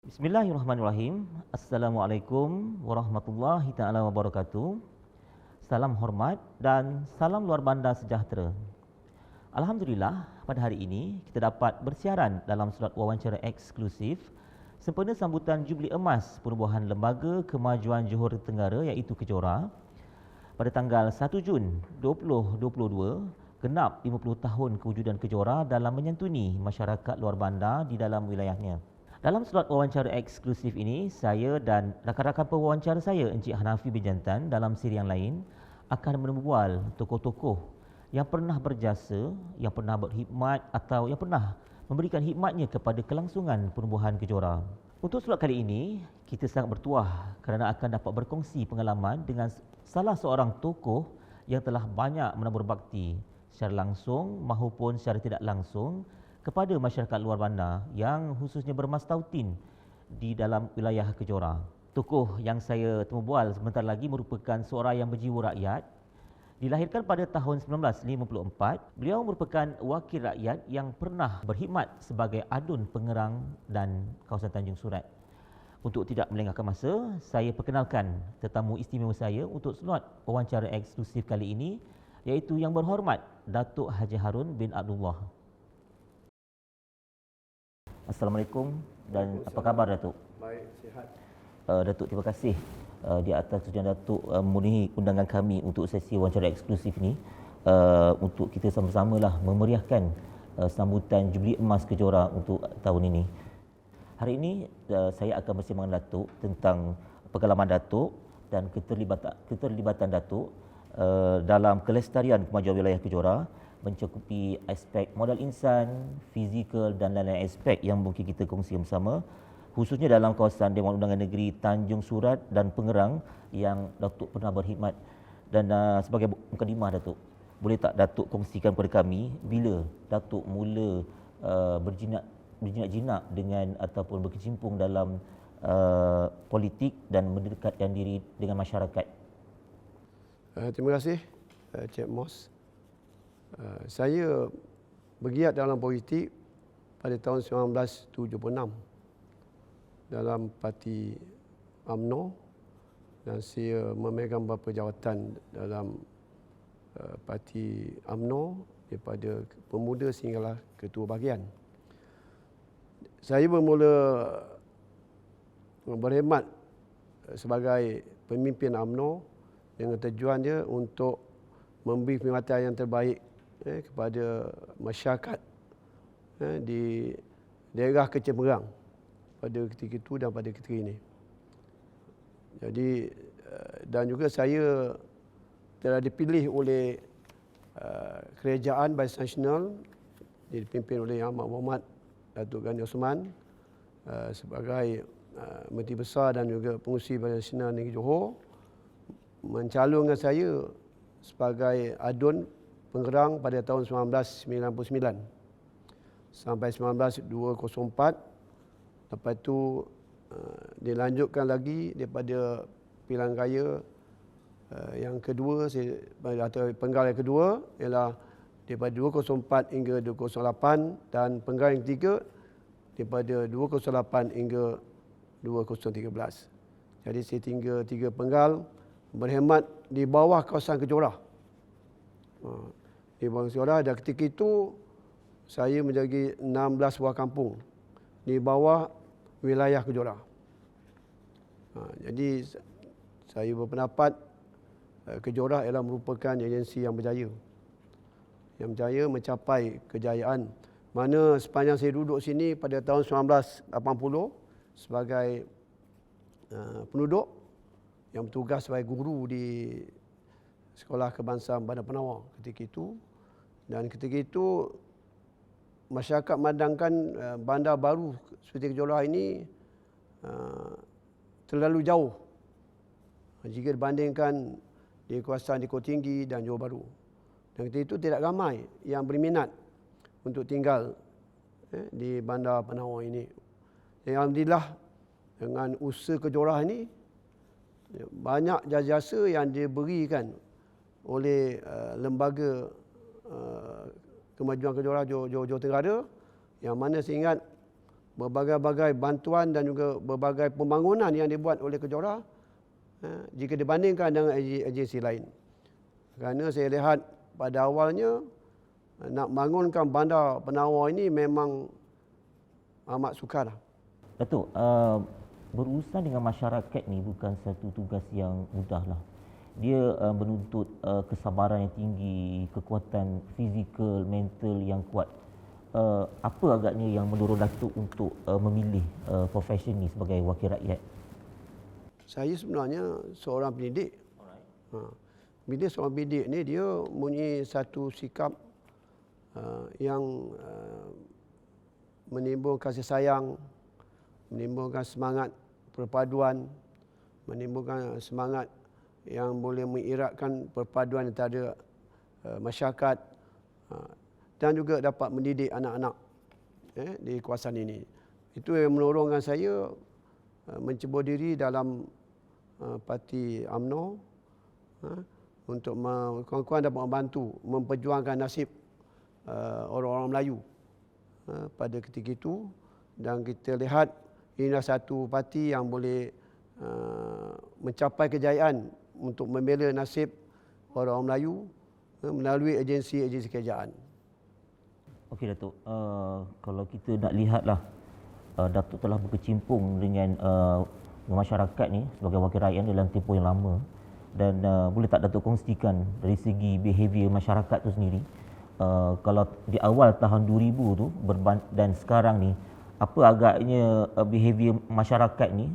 Bismillahirrahmanirrahim. Assalamualaikum warahmatullahi taala wabarakatuh. Salam hormat dan salam luar bandar sejahtera. Alhamdulillah, pada hari ini kita dapat bersiaran dalam slot wawancara eksklusif sempena sambutan Jubli Emas Penubuhan Lembaga Kemajuan Johor Tenggara iaitu Kejora pada tanggal 1 Jun 2022, genap 50 tahun kewujudan Kejora dalam menyantuni masyarakat luar bandar di dalam wilayahnya. Dalam slot wawancara eksklusif ini, saya dan rakan-rakan pewawancara saya, Encik Hanafi bin Jantan, dalam siri yang lain akan berbual tokoh-tokoh yang pernah berjasa, yang pernah berkhidmat atau yang pernah memberikan khidmatnya kepada kelangsungan penubuhan Kejora. Untuk slot kali ini, kita sangat bertuah kerana akan dapat berkongsi pengalaman dengan salah seorang tokoh yang telah banyak menabur bakti secara langsung maupun secara tidak langsung kepada masyarakat luar bandar yang khususnya bermastautin di dalam wilayah Kejora. Tokoh yang saya temu bual sebentar lagi merupakan seorang yang berjiwa rakyat. Dilahirkan pada tahun 1954, beliau merupakan wakil rakyat yang pernah berkhidmat sebagai adun pengerang dan kawasan Tanjung Surat. Untuk tidak melengahkan masa, saya perkenalkan tetamu istimewa saya untuk slot wawancara eksklusif kali ini, iaitu Yang Berhormat Datuk Haji Harun bin Abdullah. Assalamualaikum dan apa khabar Datuk? Baik, sihat. Datuk, terima kasih di atas tujuan Datuk memenuhi undangan kami untuk sesi wawancara eksklusif ini, untuk kita sama-samalah memeriahkan sambutan Jubli Emas Kejora untuk tahun ini. Hari ini saya akan bersama dengan Datuk tentang pengalaman Datuk dan keterlibatan Datuk dalam kelestarian kemajuan wilayah Kejora, mencakupi aspek modal insan, fizikal dan lain-lain aspek yang mungkin kita kongsikan bersama, khususnya dalam kawasan Dewan Undangan Negeri Tanjung Surat dan Pengerang yang Datuk pernah berkhidmat. Dan sebagai mukadimah Datuk, boleh tak Datuk kongsikan kepada kami bila Datuk mula berjinak-jinak dengan ataupun berkecimpung dalam politik dan mendekatkan diri dengan masyarakat? Terima kasih Cik Mos. Saya bergiat dalam politik pada tahun 1976 dalam parti UMNO, dan saya memegang beberapa jawatan dalam parti UMNO daripada pemuda sehinggalah ketua bahagian. Saya bermula berkhidmat sebagai pemimpin UMNO dengan tujuannya untuk memberi perkhidmatan yang terbaik kepada masyarakat di daerah Kecil pada ketika itu dan pada ketika ini. Jadi dan juga saya telah dipilih oleh Kerajaan Barisan Nasional dipimpin oleh Yang Amat Berhormat Datuk Ghani Osman sebagai Menteri Besar dan juga Pengerusi Barisan Nasional Negeri Johor, mencalonkan saya sebagai adun pengerang pada tahun 1999 sampai 1924. Lepas itu dilanjutkan lagi daripada pilihan raya yang kedua, atau penggal yang kedua ialah daripada 204 hingga 208, dan penggal yang ketiga daripada 208 hingga 2013. Jadi saya tinggal 3 penggal berkhidmat di bawah kawasan Kejora. Di bawah Kejora, dan ketika itu saya menjadi 16 buah kampung di bawah wilayah Kejora. Jadi saya berpendapat Kejora ialah merupakan agensi yang berjaya. Yang berjaya mencapai kejayaan. Mana sepanjang saya duduk sini pada tahun 1980 sebagai penduduk yang bertugas sebagai guru di Sekolah Kebangsaan Bandar Penawar ketika itu. Dan ketika itu masyarakat memandangkan bandar baru seperti Kejora ini terlalu jauh jika dibandingkan di kawasan di Kota Tinggi dan Johor Bahru. Dan ketika itu tidak ramai yang berminat untuk tinggal di Bandar Penawar ini. Alhamdulillah, dengan usaha Kejora ini banyak jasa yang diberikan oleh lembaga kemajuan Kejora Johor Tenggara, yang mana saya ingat berbagai-bagai bantuan dan juga berbagai pembangunan yang dibuat oleh Kejora jika dibandingkan dengan agensi lain. Kerana saya lihat pada awalnya nak bangunkan bandar penawar ini memang amat sukar. Datuk, berurusan dengan masyarakat ni bukan satu tugas yang mudah lah. Dia menuntut kesabaran yang tinggi, kekuatan fizikal, mental yang kuat. Apa agaknya yang mendorong Datuk untuk memilih profesi ni sebagai wakil rakyat? Saya sebenarnya seorang pendidik. Bila seorang pendidik ni dia mempunyai satu sikap yang menimbulkan kasih sayang, menimbulkan semangat perpaduan, menimbulkan semangat yang boleh mengiratkan perpaduan antara masyarakat dan juga dapat mendidik anak-anak di kawasan ini. Itu yang mendorongkan saya mencebur diri dalam parti UMNO untuk kawan-kawan dapat membantu memperjuangkan nasib orang-orang Melayu pada ketika itu, dan kita lihat inilah satu parti yang boleh mencapai kejayaan untuk membela nasib orang-orang Melayu melalui agensi-agensi kerajaan. Okey Datuk, kalau kita nak lihatlah Datuk telah berkecimpung dengan masyarakat ni sebagai wakil rakyat dalam tempoh yang lama, dan boleh tak Datuk kongsikan dari segi behavior masyarakat tu sendiri, kalau di awal tahun 2000 tu dan sekarang ni, apa agaknya behavior masyarakat ni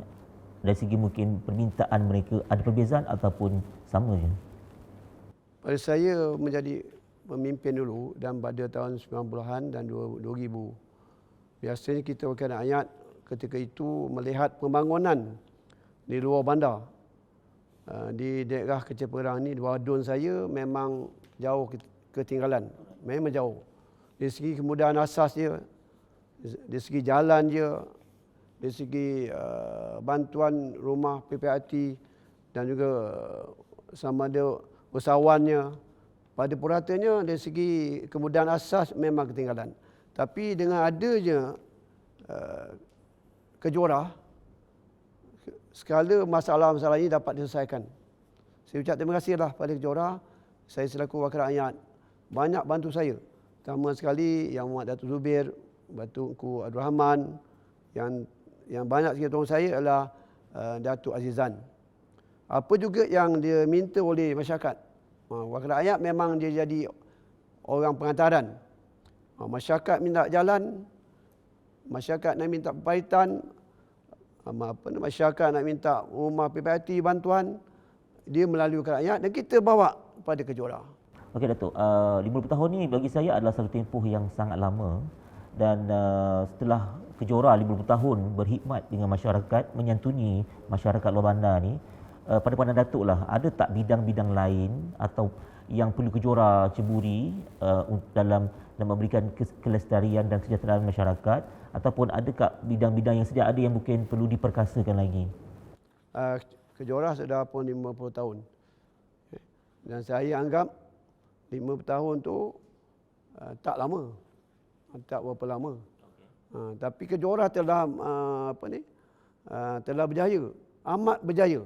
dari segi mungkin permintaan mereka, ada perbezaan ataupun sama je? Pada saya menjadi pemimpin dulu dan pada tahun 90-an dan 2000, biasanya kita wakil rakyat ketika itu melihat pembangunan di luar bandar. Di daerah Kecil Perang ni, di bawah dun saya memang jauh ketinggalan, memang jauh. Dari segi kemudahan asas dia, dari segi jalan dia, dari segi bantuan rumah PPRT dan juga sama ada usahawannya. Pada puratanya dari segi kemudahan asas memang ketinggalan. Tapi dengan adanya Kejora, segala masalah-masalah ini dapat diselesaikan. Saya ucap terima kasihlah pada Kejora. Saya selaku wakil rakyat banyak bantu saya. Pertama sekali Yang Muhammad Datuk Zubir, Datuk Engku Abdul Rahman, yang banyak sekali tolong saya adalah Datuk Azizan. Apa juga yang dia minta oleh masyarakat, wakil rakyat memang dia jadi orang pengantaran. Masyarakat minta jalan, masyarakat nak minta pembaitan, masyarakat nak minta rumah PPRT bantuan, dia melalui wakil rakyat dan kita bawa pada Kejora. Okey Datuk, 50 tahun ni bagi saya adalah satu tempoh yang sangat lama, dan setelah Kejora 50 tahun berkhidmat dengan masyarakat, menyantuni masyarakat luar bandar ni, pada pandangan Datuk lah, ada tak bidang-bidang lain atau yang perlu Kejora ceburi dalam memberikan kelestarian dan kesejahteraan masyarakat, ataupun adakah bidang-bidang yang sedia ada yang mungkin perlu diperkasakan lagi? Kejora sudah pun 50 tahun. Dan saya anggap 50 tahun tu tak lama. Tak berapa lama. Tapi Kejora telah telah berjaya, amat berjaya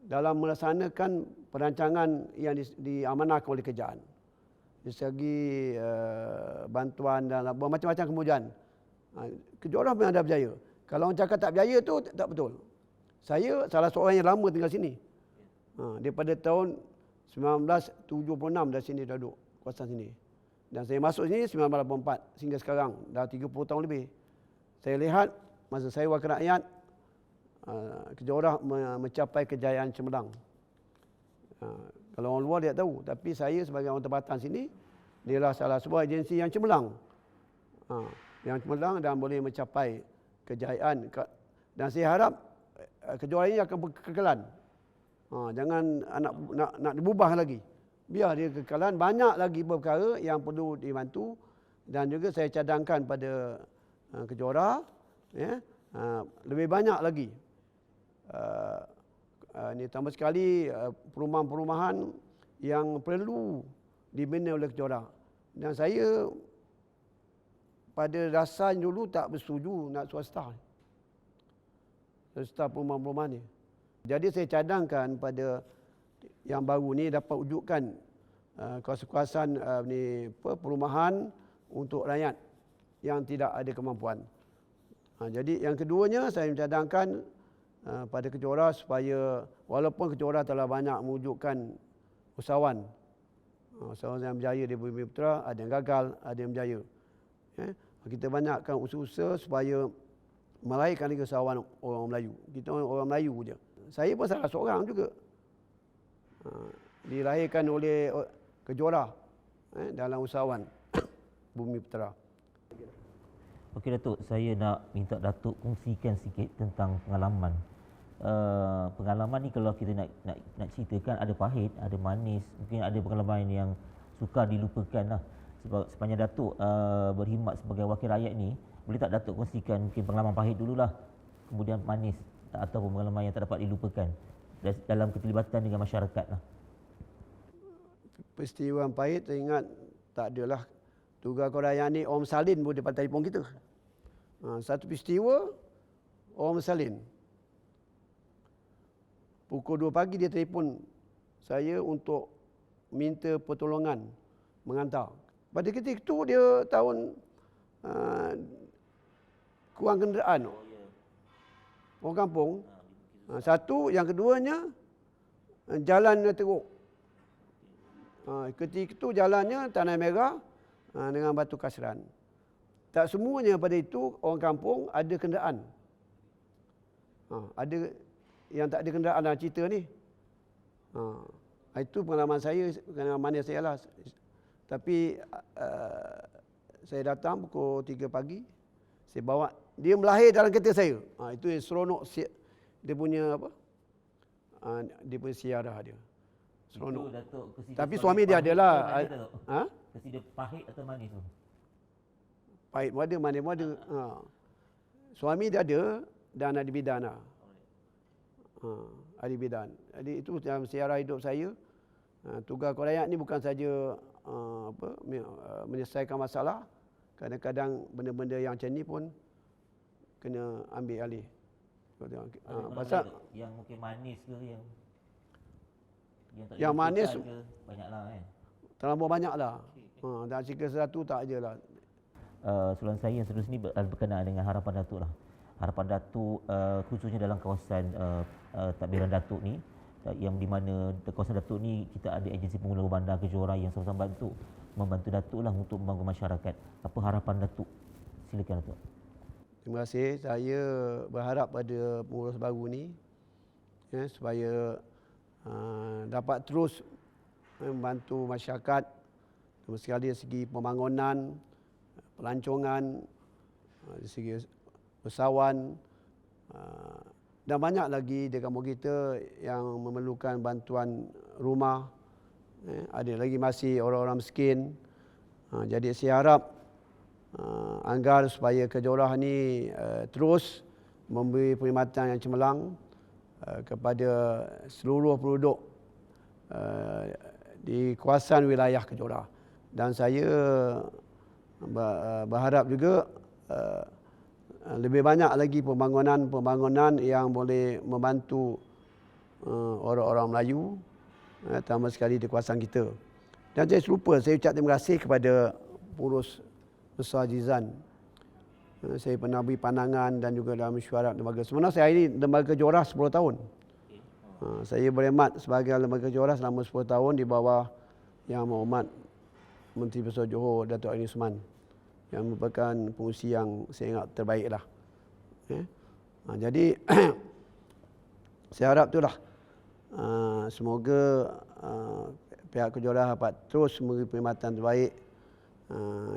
dalam melaksanakan perancangan yang diamanahkan oleh kerajaan. Dari segi bantuan dan macam-macam kemudahan. Kejora memang ada berjaya. Kalau orang cakap tak berjaya tu tak betul. Saya salah seorang yang lama tinggal sini. Daripada tahun 1976 dari sini dah duduk kawasan sini. Dan saya masuk sini 1984 sehingga sekarang dah 30 tahun lebih. Saya lihat masa saya wakil rakyat, Kejora mencapai kejayaan cemerlang. Kalau orang luar dia tak tahu, tapi saya sebagai orang tempatan sini, dia adalah salah sebuah agensi yang cemerlang. Yang cemerlang dan boleh mencapai kejayaan. Dan saya harap Kejora ini akan berkekalan. Jangan nak diubah lagi. Biar dia kekekalan, banyak lagi perkara yang perlu dibantu, dan juga saya cadangkan pada Kejora, lebih banyak lagi. Ini tambah sekali perumahan-perumahan yang perlu dibina oleh Kejora. Dan saya pada dasarnya dulu tak bersetuju nak swasta perumahan-perumahan ni. Jadi saya cadangkan pada yang baru ni dapat wujudkan kawasan-kawasan perumahan untuk rakyat yang tidak ada kemampuan. Jadi yang keduanya saya mencadangkan pada Kejora supaya walaupun Kejora telah banyak mewujudkan usahawan, usahawan yang berjaya di Bumi Putra, ada yang gagal, ada yang berjaya. Kita banyakkan usaha-usaha supaya melahirkan lagi usahawan orang Melayu. Kita orang Melayu je. Saya pun salah seorang juga. Dilahirkan oleh Kejora dalam usahawan Bumi Putra. Okey Datuk, saya nak minta Datuk kongsikan sikit tentang pengalaman. Pengalaman ni kalau kita nak ceritakan ada pahit, ada manis, mungkin ada pengalaman yang sukar dilupakan lah. Sebab sepanjang Datuk berkhidmat sebagai wakil rakyat ni, boleh tak Datuk kongsikan mungkin pengalaman pahit dululah, kemudian manis ataupun pengalaman yang tak dapat dilupakan dalam keterlibatan dengan masyarakat lah. Peristiwa pahit saya ingat tak adalah. Tugas Koraya ni Om Salin pun dapat telefon kita. Satu peristiwa Om Salin. Pukul 2 pagi dia telefon saya untuk minta pertolongan menghantar. Pada ketika itu dia tahun kurang kenderaan. Orang kampung. Satu, yang keduanya jalan teruk. Ketika itu jalannya tanah merah dengan batu kasran. Tak semuanya pada itu orang kampung ada kenderaan. Ada yang tak ada kenderaan dalam cerita ni. Itu pengalaman saya, pengalaman saya lah. Tapi saya datang pukul 3 pagi. Saya bawa, dia melahir dalam kereta saya. Itu yang seronok dia punya apa? Dia punya siarah dia. Seronok. Tapi suami dia adalah. Kesidap pahit atau manis tu? Pahit pun ada, manis pun ada. Suami dia ada dan ada bidan lah. Ada bidan. Jadi itu dalam siarah hidup saya. Tugas Koraya ni bukan saja menyelesaikan masalah. Kadang-kadang benda-benda yang macam ni pun kena ambil alih. Pasal yang mungkin manis ke yang manis ke, banyaklah kan. Terlalu banyaklah. Dan jika satu tak ajalah. Soalan saya yang seterusnya berkenaan dengan harapan Datuk lah. Harapan Datuk khususnya dalam kawasan Takbiran Datuk ni, yang di mana kawasan Datuk ni kita ada agensi pengelola bandar Kejora yang sama-sama membantu Datuk lah untuk membangun masyarakat. Apa harapan Datuk? Silakan Datuk. Terima kasih. Saya berharap pada pengurus baru ni supaya dapat terus membantu masyarakat terutama sekali dari segi pembangunan, pelancongan, dari segi usahawan dan banyak lagi di kampung kita yang memerlukan bantuan rumah. Ada lagi masih orang-orang miskin. Jadi saya harap anggar supaya Kejora ni terus memberi perkhidmatan yang cemerlang kepada seluruh penduduk di kawasan wilayah Kejora. Dan saya berharap juga lebih banyak lagi pembangunan yang boleh membantu orang-orang Melayu, terutama sekali di kawasan kita. Dan saya lupa, saya ucap terima kasih kepada Pengurus Besar Jizan. Saya pernah beri pandangan dan juga dalam mesyuarat lembaga. Sebenarnya saya ini lembaga Kejora 10 tahun. Saya berkhidmat sebagai lembaga Kejora selama 10 tahun di bawah Yang Berhormat Menteri Besar Johor Datuk Aini Usman, yang merupakan pengurusi yang saya ingat terbaik lah. Jadi saya harap itulah semoga pihak Kejora dapat terus memberi perkhidmatan terbaik,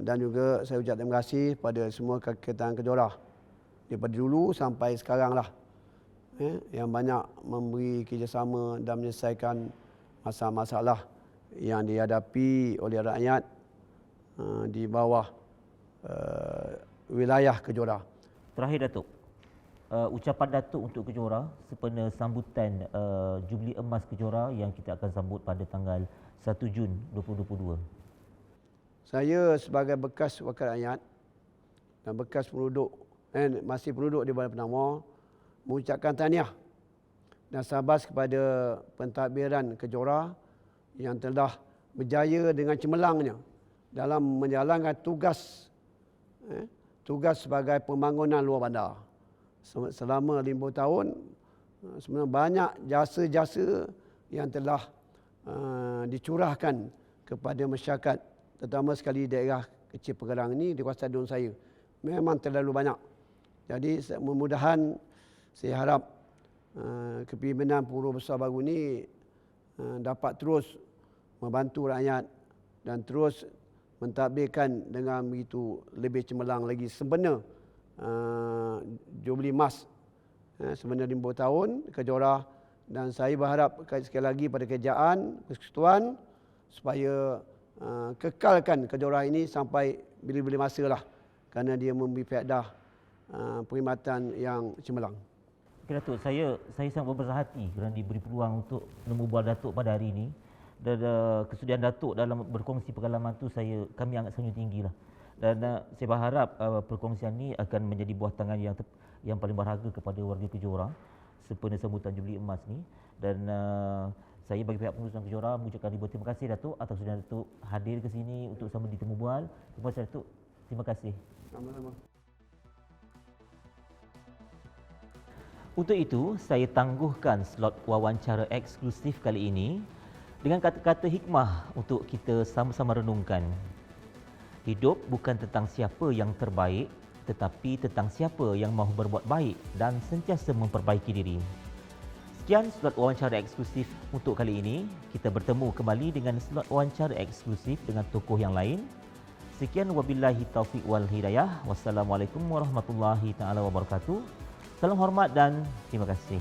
dan juga saya ucap terima kasih pada semua kakitan Kejora daripada dulu sampai sekarang lah, yang banyak memberi kerjasama dan menyelesaikan masalah-masalah yang dihadapi oleh rakyat di bawah wilayah Kejora. Terakhir Datuk, ucapan Datuk untuk Kejora sempena sambutan Jubli Emas Kejora yang kita akan sambut pada tanggal 1 Jun 2022. Saya sebagai bekas wakil rakyat dan bekas penduduk masih penduduk di Balai Penama mengucapkan tahniah dan syabas kepada pentadbiran Kejora yang telah berjaya dengan cemerlangnya dalam menjalankan tugas sebagai pembangunan luar bandar. Selama 5 tahun, sebenarnya banyak jasa-jasa yang telah dicurahkan kepada masyarakat, terutama sekali daerah kecil Pegerang ini di kawasan Dun saya. Memang terlalu banyak. Jadi mudah-mudahan saya harap kepimpinan Pura Besar baru ini dapat terus membantu rakyat dan terus mentadbirkan dengan begitu lebih cemerlang lagi sempena Jubli Emas sempena 5 tahun Kejora, dan saya berharap sekali lagi pada kerajaan persekutuan supaya kekalkan Kejora ini sampai bila-bila masa lah, kerana dia memberi faedah perkhidmatan yang cemerlang. Okay, Datuk, saya sangat berbesar hati kerana diberi peluang untuk menemu bual Datuk pada hari ini, dan kesudian Datuk dalam berkongsi pengalaman tu kami sangat sanjung tinggi lah. Dan saya berharap perkongsian ini akan menjadi buah tangan yang paling berharga kepada warga Kejora sempena sambutan Jubli Emas ni. Dan saya bagi pihak pengurusan Kejora mengucapkan ribuan terima kasih Datuk atas kesudian Datuk hadir ke sini untuk sama ditemu bual. Terima kasih Datuk. Terima kasih. Sama-sama. Untuk itu, saya tangguhkan slot wawancara eksklusif kali ini dengan kata-kata hikmah untuk kita sama-sama renungkan. Hidup bukan tentang siapa yang terbaik, tetapi tentang siapa yang mahu berbuat baik dan sentiasa memperbaiki diri. Sekian slot wawancara eksklusif untuk kali ini. Kita bertemu kembali dengan slot wawancara eksklusif dengan tokoh yang lain. Sekian, wabillahi taufiq wal hidayah. Wassalamualaikum warahmatullahi taala wabarakatuh. Salam hormat dan terima kasih.